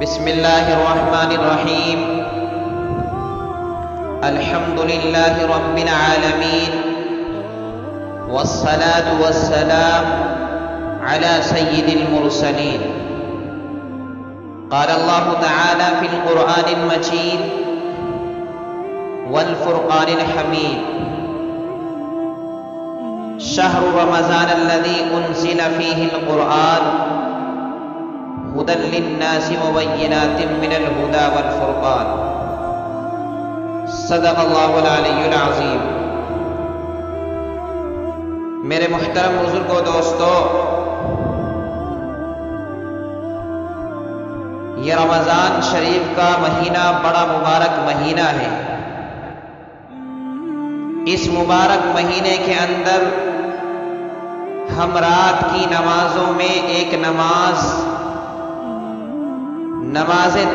بسم اللہ الرحمن الرحیم الحمد للہ رب العالمین والصلاة والسلام على سید المرسلین قال اللہ تعالی فی القرآن المجید والفرقان الحمید شہر رمضان الذي انزل فيه القرآن هدى للناس وبينات من الهدى والفرقان صدق اللہ العلی العظیم۔ میرے محترم بزرگوں دوستو، یہ رمضان شریف کا مہینہ بڑا مبارک مہینہ ہے۔ اس مبارک مہینے کے اندر ہم رات کی نمازوں میں ایک نماز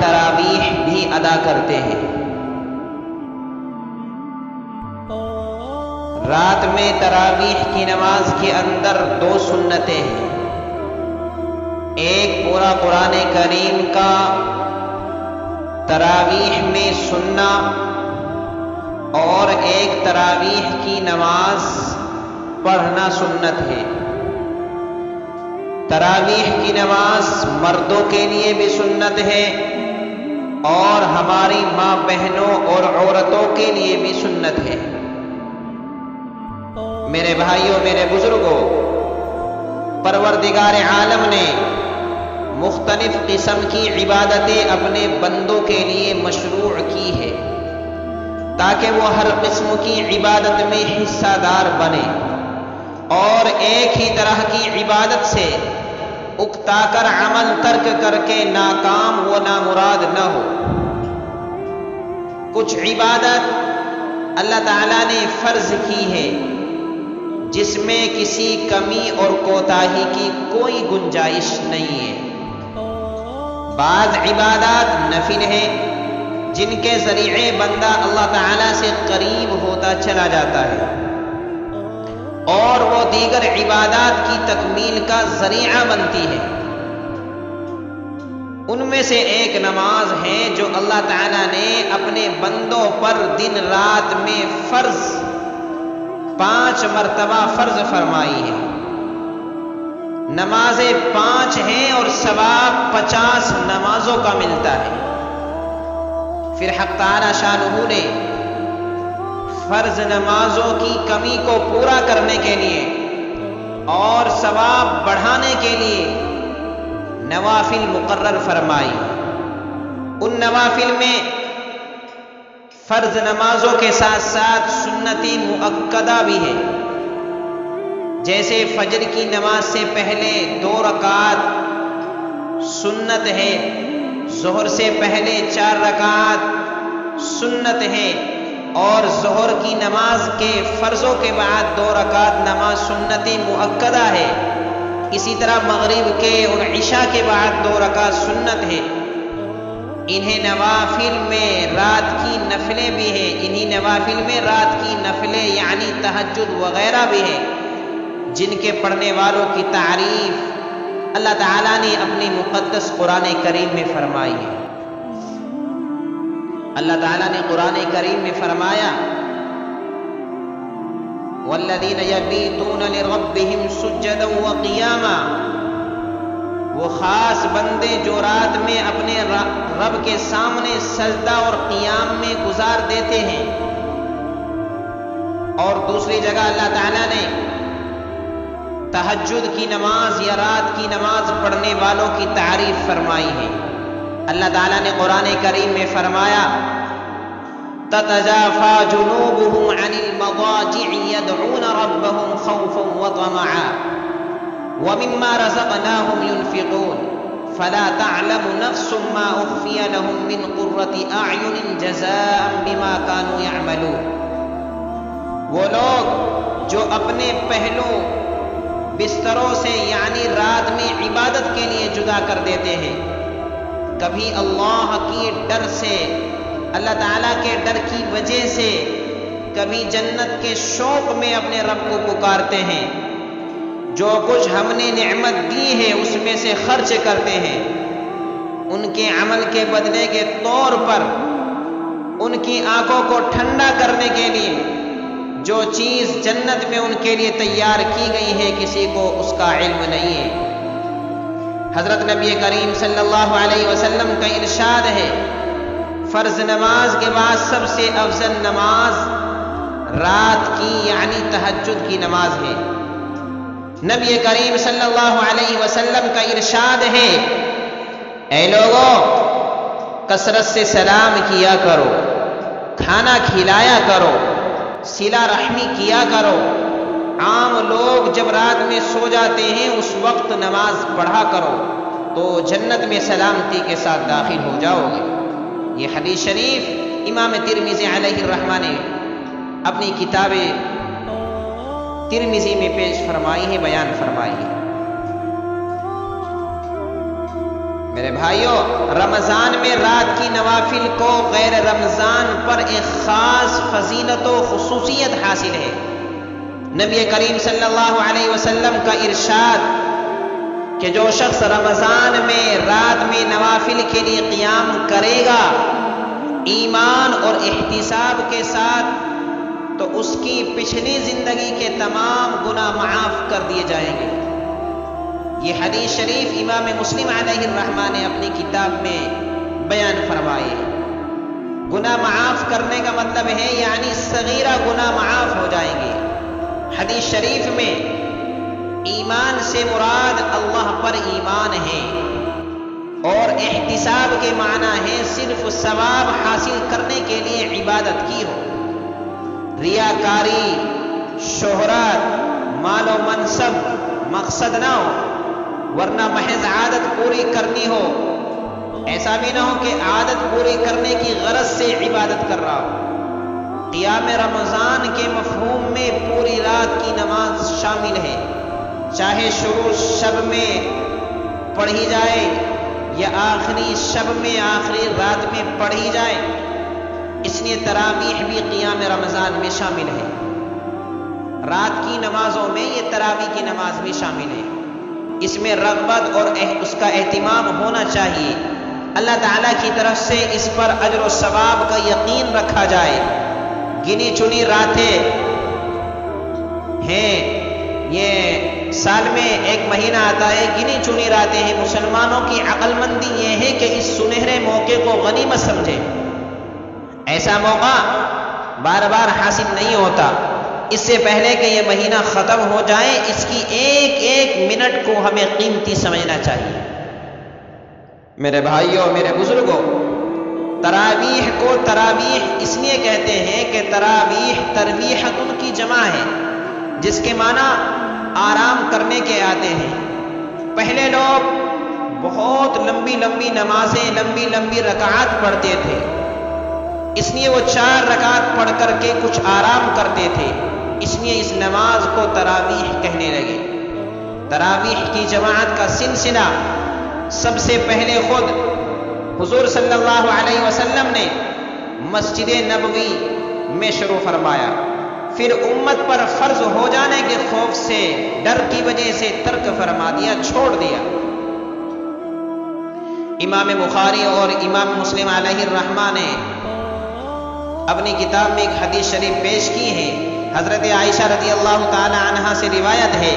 تراویح بھی ادا کرتے ہیں۔ رات میں تراویح کی نماز کے اندر دو سنتیں ہیں، ایک پورا قرآن کریم کا تراویح میں سننا اور ایک تراویح کی نماز پڑھنا سنت ہے۔ تراویح کی نماز مردوں کے لیے بھی سنت ہے اور ہماری ماں بہنوں اور عورتوں کے لیے بھی سنت ہے۔ میرے بھائیوں، میرے بزرگوں، پروردگار عالم نے مختلف قسم کی عبادتیں اپنے بندوں کے لیے مشروع کی ہے تاکہ وہ ہر قسم کی عبادت میں حصہ دار بنے اور ایک ہی طرح کی عبادت سے اکتا کر عمل ترک کر کے ناکام و نامراد نہ ہو۔ کچھ عبادت اللہ تعالیٰ نے فرض کی ہے جس میں کسی کمی اور کوتاہی کی کوئی گنجائش نہیں ہے۔ بعض عبادات نفل ہیں جن کے ذریعے بندہ اللہ تعالیٰ سے قریب ہوتا چلا جاتا ہے اور وہ دیگر عبادات کی تکمیل کا ذریعہ بنتی ہے۔ ان میں سے ایک نماز ہے جو اللہ تعالیٰ نے اپنے بندوں پر دن رات میں فرض 5 مرتبہ فرض فرمائی ہے۔ نمازیں 5 ہیں اور ثواب 50 نمازوں کا ملتا ہے۔ پھر حق تعالی شانہ نے فرض نمازوں کی کمی کو پورا کرنے کے لیے اور ثواب بڑھانے کے لیے نوافل مقرر فرمائی۔ ان نوافل میں فرض نمازوں کے ساتھ ساتھ سنتی مؤکدہ بھی ہے، جیسے فجر کی نماز سے پہلے 2 رکعت سنت ہے، ظہر سے پہلے 4 رکعت سنت ہے اور ظہر کی نماز کے فرضوں کے بعد 2 رکعت نماز سنتی مؤکدہ ہے۔ اسی طرح مغرب کے اور عشاء کے بعد 2 رکعت سنت ہے۔ انہیں نوافل میں رات کی نفلیں بھی ہیں، انہی نوافل میں رات کی نفلیں یعنی تہجد وغیرہ بھی ہیں جن کے پڑھنے والوں کی تعریف اللہ تعالیٰ نے اپنی مقدس قرآن کریم میں فرمائی ہے۔ اللہ تعالیٰ نے قرآن کریم میں فرمایا وَالَّذِينَ يَبِيتُونَ لِرَبِّهِمْ سُجَّدًا وَقِيَامًا، وہ خاص بندے جو رات میں اپنے رب کے سامنے سجدہ اور قیام میں گزار دیتے ہیں۔ اور دوسری جگہ اللہ تعالیٰ نے تہجد کی نماز یا رات کی نماز پڑھنے والوں کی تعریف فرمائی ہے۔ اللہ تعالیٰ نے قرآن کریم میں فرمایا تتجافى جنوبهم عن المضاجع يدعون ربهم خوفا وطمعا ومما رزقناهم ينفقون فلا تعلم نفس ما أخفي لهم من قرة أعين جزاء بما كانوا يعملون۔ وہ لوگ جو اپنے پہلوں بستروں سے یعنی رات میں عبادت کے لیے جدا کر دیتے ہیں، کبھی اللہ کی ڈر سے، اللہ تعالیٰ کے ڈر کی وجہ سے، کبھی جنت کے شوق میں اپنے رب کو پکارتے ہیں، جو کچھ ہم نے نعمت دی ہے اس میں سے خرچ کرتے ہیں، ان کے عمل کے بدلے کے طور پر ان کی آنکھوں کو ٹھنڈا کرنے کے لیے جو چیز جنت میں ان کے لیے تیار کی گئی ہے کسی کو اس کا علم نہیں ہے۔ حضرت نبی کریم صلی اللہ علیہ وسلم کا ارشاد ہے، فرض نماز کے بعد سب سے افضل نماز رات کی یعنی تہجد کی نماز ہے۔ نبی کریم صلی اللہ علیہ وسلم کا ارشاد ہے، اے لوگوں کثرت سے سلام کیا کرو، کھانا کھلایا کرو، صلہ رحمی کیا کرو، عام لوگ جب رات میں سو جاتے ہیں اس وقت نماز پڑھا کرو تو جنت میں سلامتی کے ساتھ داخل ہو جاؤ گے۔ یہ حدیث شریف امام ترمذی علیہ الرحمہ نے اپنی کتاب ترمذی میں پیش فرمائی ہے، بیان فرمائی ہے۔ میرے بھائیوں، رمضان میں رات کی نوافل کو غیر رمضان پر ایک خاص فضیلت و خصوصیت حاصل ہے۔ نبی کریم صلی اللہ علیہ وسلم کا ارشاد کہ جو شخص رمضان میں رات میں نوافل کے لیے قیام کرے گا ایمان اور احتساب کے ساتھ تو اس کی پچھلی زندگی کے تمام گناہ معاف کر دیے جائیں گے۔ یہ حدیث شریف امام مسلم علیہ الرحمہ نے اپنی کتاب میں بیان فرمائی ہے۔ گناہ معاف کرنے کا مطلب ہے یعنی صغیرہ گناہ معاف ہو جائیں گے۔ حدیث شریف میں ایمان سے مراد اللہ پر ایمان ہے اور احتساب کے معنی ہے صرف ثواب حاصل کرنے کے لیے عبادت کی ہو، ریاکاری، شہرت، مال و منصب مقصد نہ ہو، ورنہ محض عادت پوری کرنی ہو، ایسا بھی نہ ہو کہ عادت پوری کرنے کی غرض سے عبادت کر رہا ہو۔ قیام رمضان کے مفہوم میں پوری رات کی نماز شامل ہے، چاہے شروع شب میں پڑھی جائے یا آخری شب میں آخری رات میں پڑھی جائے، اس لیے تراویح بھی قیام رمضان میں شامل ہے۔ رات کی نمازوں میں یہ تراویح کی نماز بھی شامل ہے۔ اس میں رغبت اور اس کا اہتمام ہونا چاہیے، اللہ تعالیٰ کی طرف سے اس پر اجر و ثواب کا یقین رکھا جائے۔ گنی چنی راتیں ہیں، یہ سال میں ایک مہینہ آتا ہے، گنی چنی راتیں ہیں۔ مسلمانوں کی عقل مندی یہ ہے کہ اس سنہرے موقع کو غنیمت سمجھے۔ ایسا موقع بار بار حاصل نہیں ہوتا۔ اس سے پہلے کہ یہ مہینہ ختم ہو جائے اس کی ایک ایک منٹ کو ہمیں قیمتی سمجھنا چاہیے۔ میرے بھائیوں، میرے بزرگوں، تراویح کو تراویح اس لیے کہتے ہیں کہ تراویح ترویحۃ کی جمع ہے، جس کے معنی آرام کرنے کے آتے ہیں۔ پہلے لوگ بہت لمبی لمبی نمازیں، لمبی لمبی رکعات پڑھتے تھے، اس لیے وہ 4 رکعت پڑھ کر کے کچھ آرام کرتے تھے، اس لیے اس نماز کو تراویح کہنے لگے۔ تراویح کی جماعت کا سلسلہ سب سے پہلے خود حضور صلی اللہ علیہ وسلم نے مسجد نبوی میں شروع فرمایا، پھر امت پر فرض ہو جانے کے خوف سے، ڈر کی وجہ سے ترک فرما دیا، چھوڑ دیا۔ امام بخاری اور امام مسلم علیہ الرحمہ نے اپنی کتاب میں ایک حدیث شریف پیش کی ہے۔ حضرت عائشہ رضی اللہ تعالی عنہا سے روایت ہے،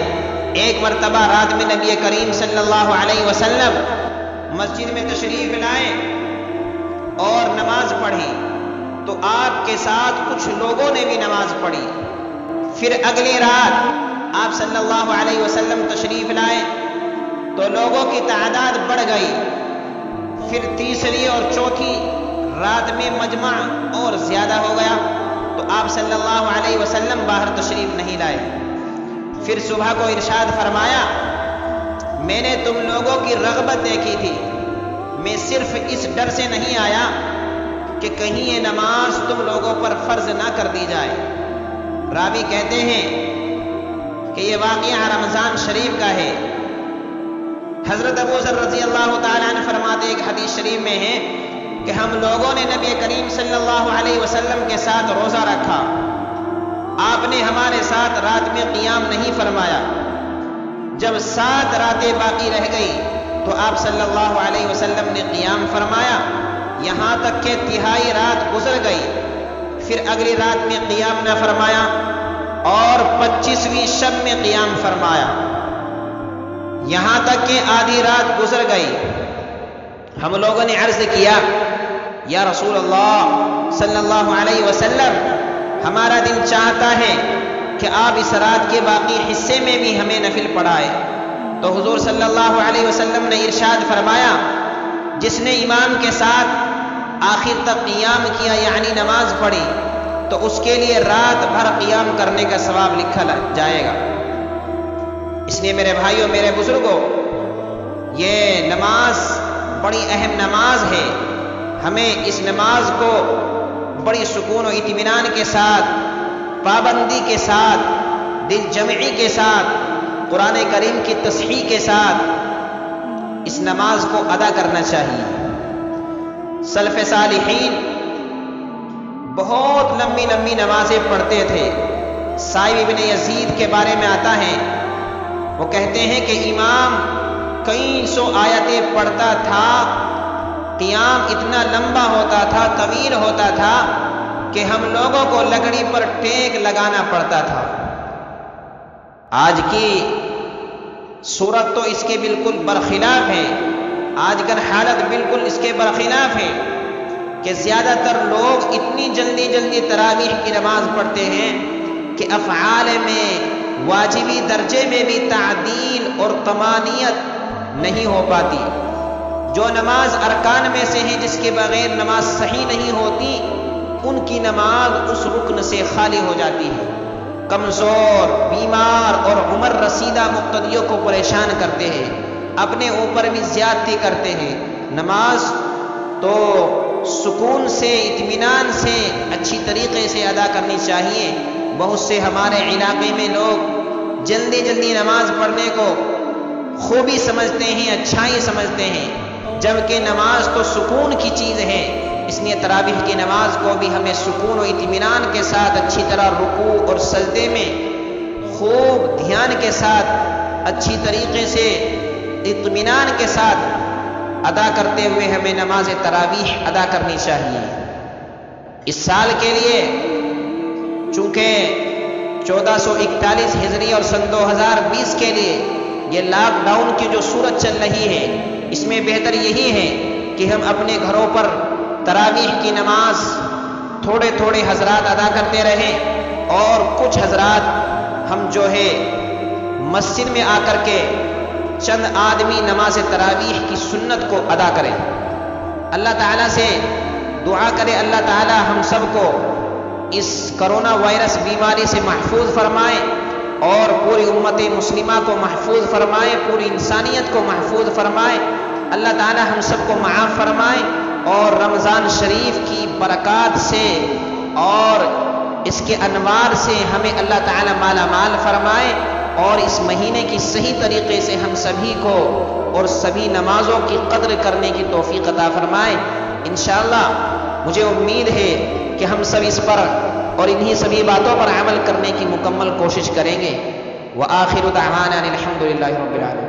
ایک مرتبہ رات میں نبی کریم صلی اللہ علیہ وسلم مسجد میں تشریف لائے اور نماز پڑھی تو آپ کے ساتھ کچھ لوگوں نے بھی نماز پڑھی۔ پھر اگلی رات آپ صلی اللہ علیہ وسلم تشریف لائے تو لوگوں کی تعداد بڑھ گئی۔ پھر تیسری اور چوتھی رات میں مجمع اور زیادہ ہو گیا تو آپ صلی اللہ علیہ وسلم باہر تشریف نہیں لائے۔ پھر صبح کو ارشاد فرمایا، میں نے تم لوگوں کی رغبت دیکھی تھی، میں صرف اس ڈر سے نہیں آیا کہ کہیں یہ نماز تم لوگوں پر فرض نہ کر دی جائے۔ راوی کہتے ہیں کہ یہ واقعہ رمضان شریف کا ہے۔ حضرت ابو ذر رضی اللہ تعالیٰ عنہ فرماتے ایک حدیث شریف میں ہے کہ ہم لوگوں نے نبی کریم صلی اللہ علیہ وسلم کے ساتھ روزہ رکھا، آپ نے ہمارے ساتھ رات میں قیام نہیں فرمایا، جب 7 راتیں باقی رہ گئی تو آپ صلی اللہ علیہ وسلم نے قیام فرمایا، یہاں تک کہ تہائی رات گزر گئی، پھر اگلی رات میں قیام نہ فرمایا اور 25ویں شب میں قیام فرمایا، یہاں تک کہ آدھی رات گزر گئی۔ ہم لوگوں نے عرض کیا، یا رسول اللہ صلی اللہ علیہ وسلم، ہمارا دل چاہتا ہے کہ آپ اس رات کے باقی حصے میں بھی ہمیں نفل پڑھائے۔ تو حضور صلی اللہ علیہ وسلم نے ارشاد فرمایا، جس نے امام کے ساتھ آخر تک قیام کیا یعنی نماز پڑھی تو اس کے لیے رات بھر قیام کرنے کا ثواب لکھا جائے گا۔ اس لیے میرے بھائیوں، میرے بزرگوں، یہ نماز بڑی اہم نماز ہے۔ ہمیں اس نماز کو بڑی سکون و اطمینان کے ساتھ، پابندی کے ساتھ، دل جمعی کے ساتھ، قرآن کریم کی تصحیح کے ساتھ اس نماز کو ادا کرنا چاہیے۔ سلف صالحین بہت لمبی لمبی نمازیں پڑھتے تھے۔ سائب ابن یزید کے بارے میں آتا ہے، وہ کہتے ہیں کہ امام کئی سو آیتیں پڑھتا تھا، قیام اتنا لمبا ہوتا تھا، طویل ہوتا تھا کہ ہم لوگوں کو لکڑی پر ٹیک لگانا پڑتا تھا۔ آج کی صورت تو اس کے بالکل برخلاف ہے، آج کل حالت بالکل اس کے برخلاف ہے کہ زیادہ تر لوگ اتنی جلدی جلدی تراویح کی نماز پڑھتے ہیں کہ افعال میں واجبی درجے میں بھی تعدیل اور طمانینت نہیں ہو پاتی۔ جو نماز ارکان میں سے ہے جس کے بغیر نماز صحیح نہیں ہوتی، ان کی نماز اس رکن سے خالی ہو جاتی ہے۔ کمزور، بیمار اور عمر رسیدہ مقتدیوں کو پریشان کرتے ہیں، اپنے اوپر بھی زیادتی کرتے ہیں۔ نماز تو سکون سے، اطمینان سے، اچھی طریقے سے ادا کرنی چاہیے۔ بہت سے ہمارے علاقے میں لوگ جلدی جلدی نماز پڑھنے کو خوبی سمجھتے ہیں، اچھائی سمجھتے ہیں، جبکہ نماز تو سکون کی چیز ہے۔ اس لیے تراویح کی نماز کو بھی ہمیں سکون و اطمینان کے ساتھ اچھی طرح رکوع اور سجدے میں خوب دھیان کے ساتھ اچھی طریقے سے اطمینان کے ساتھ ادا کرتے ہوئے ہمیں نماز تراویح ادا کرنی چاہیے۔ اس سال کے لیے چونکہ 1441 ہجری اور سن 2020 کے لیے یہ لاک ڈاؤن کی جو صورت چل رہی ہے، اس میں بہتر یہی ہے کہ ہم اپنے گھروں پر تراویح کی نماز تھوڑے تھوڑے حضرات ادا کرتے رہیں، اور کچھ حضرات ہم جو ہے مسجد میں آ کر کے چند آدمی نماز تراویح کی سنت کو ادا کریں۔ اللہ تعالیٰ سے دعا کرے اللہ تعالیٰ ہم سب کو اس کرونا وائرس بیماری سے محفوظ فرمائے اور پوری امت مسلمہ کو محفوظ فرمائے، پوری انسانیت کو محفوظ فرمائے۔ اللہ تعالیٰ ہم سب کو معاف فرمائے اور رمضان شریف کی برکات سے اور اس کے انوار سے ہمیں اللہ تعالیٰ مالا مال فرمائے، اور اس مہینے کی صحیح طریقے سے ہم سبھی کو اور سبھی نمازوں کی قدر کرنے کی توفیق عطا فرمائے۔ انشاءاللہ مجھے امید ہے کہ ہم سب اس پر اور انہی سبھی باتوں پر عمل کرنے کی مکمل کوشش کریں گے۔ وآخر دعوانا الحمدللہ رب العالمین۔